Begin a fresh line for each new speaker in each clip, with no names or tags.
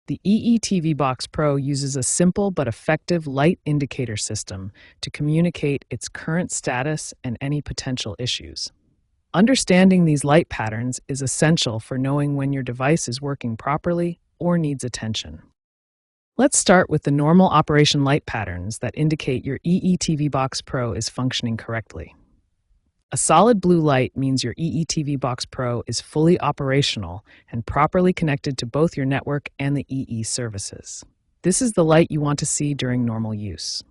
The EE Box Pro uses a simple but effective light indicator system to communicate its current status and any potential issues. Understanding these light patterns is essential for knowing when your device is working properly or needs attention. Let's start with the normal operation light patterns that indicate your EE Box Pro is functioning correctly. A solid blue light means your EE Box Pro is fully operational and properly connected to both your network and the EE services. This is the light you want to see during normal use.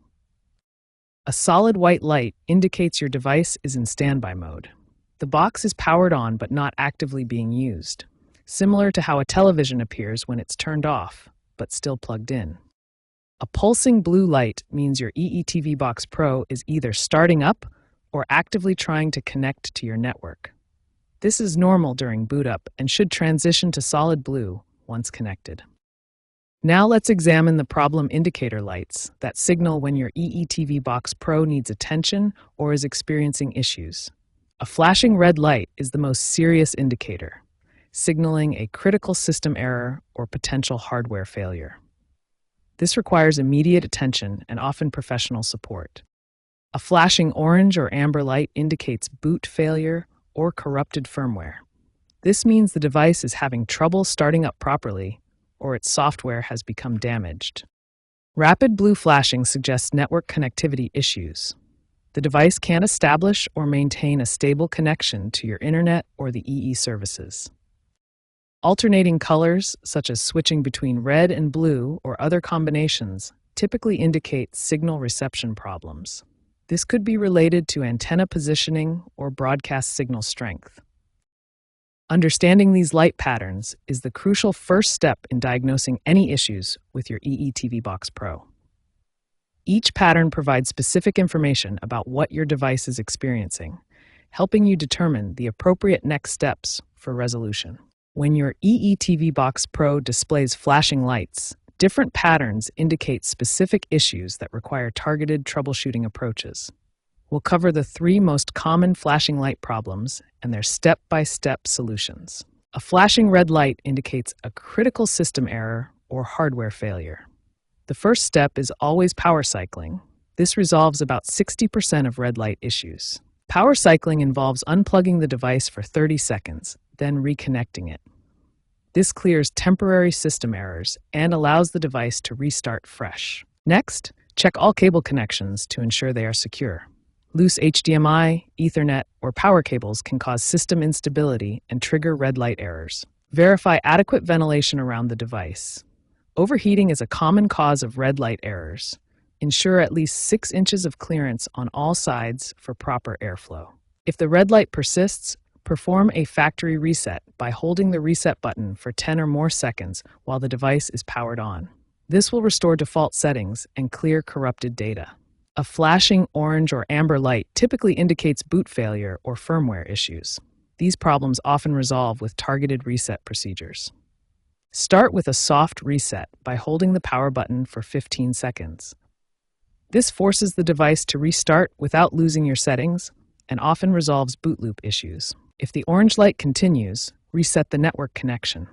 A solid white light indicates your device is in standby mode. The box is powered on but not actively being used, similar to how a television appears when it's turned off, but still plugged in. A pulsing blue light means your EE Box Pro is either starting up or actively trying to connect to your network. This is normal during boot up and should transition to solid blue once connected. Now let's examine the problem indicator lights that signal when your EE Box Pro needs attention or is experiencing issues. A flashing red light is the most serious indicator, signaling a critical system error or potential hardware failure. This requires immediate attention and often professional support. A flashing orange or amber light indicates boot failure or corrupted firmware. This means the device is having trouble starting up properly or its software has become damaged. Rapid blue flashing suggests network connectivity issues. The device can't establish or maintain a stable connection to your internet or the EE services. Alternating colors, such as switching between red and blue or other combinations, typically indicate signal reception problems. This could be related to antenna positioning or broadcast signal strength. Understanding these light patterns is the crucial first step in diagnosing any issues with your EE Box Pro. Each pattern provides specific information about what your device is experiencing, helping you determine the appropriate next steps for resolution. When your EE Box Pro displays flashing lights, different patterns indicate specific issues that require targeted troubleshooting approaches. We'll cover the 3 most common flashing light problems and their step-by-step solutions. A flashing red light indicates a critical system error or hardware failure. The first step is always power cycling. This resolves about 60% of red light issues. Power cycling involves unplugging the device for 30 seconds, then reconnecting it. This clears temporary system errors and allows the device to restart fresh. Next, check all cable connections to ensure they are secure. Loose HDMI, Ethernet, or power cables can cause system instability and trigger red light errors. Verify adequate ventilation around the device. Overheating is a common cause of red light errors. Ensure at least 6 inches of clearance on all sides for proper airflow. If the red light persists, perform a factory reset by holding the reset button for 10 or more seconds while the device is powered on. This will restore default settings and clear corrupted data. A flashing orange or amber light typically indicates boot failure or firmware issues. These problems often resolve with targeted reset procedures. Start with a soft reset by holding the power button for 15 seconds. This forces the device to restart without losing your settings and often resolves boot loop issues. If the orange light continues, reset the network connection.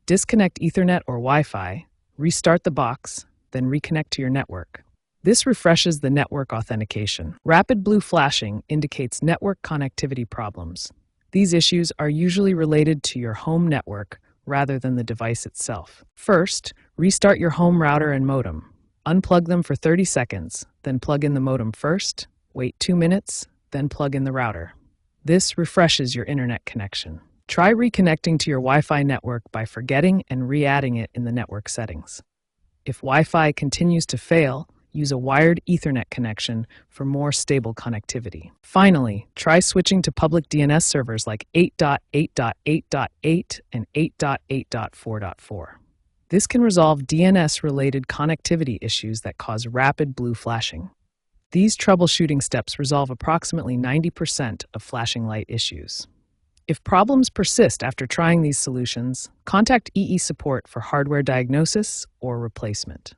Disconnect Ethernet or Wi-Fi, restart the box, then reconnect to your network. This refreshes the network authentication. Rapid blue flashing indicates network connectivity problems. These issues are usually related to your home network rather than the device itself. First, restart your home router and modem. Unplug them for 30 seconds, then plug in the modem first, wait 2 minutes, then plug in the router. This refreshes your internet connection. Try reconnecting to your Wi-Fi network by forgetting and re-adding it in the network settings. If Wi-Fi continues to fail, use a wired Ethernet connection for more stable connectivity. Finally, try switching to public DNS servers like 8.8.8.8 and 8.8.4.4. This can resolve DNS-related connectivity issues that cause rapid blue flashing. These troubleshooting steps resolve approximately 90% of flashing light issues. If problems persist after trying these solutions, contact EE support for hardware diagnosis or replacement.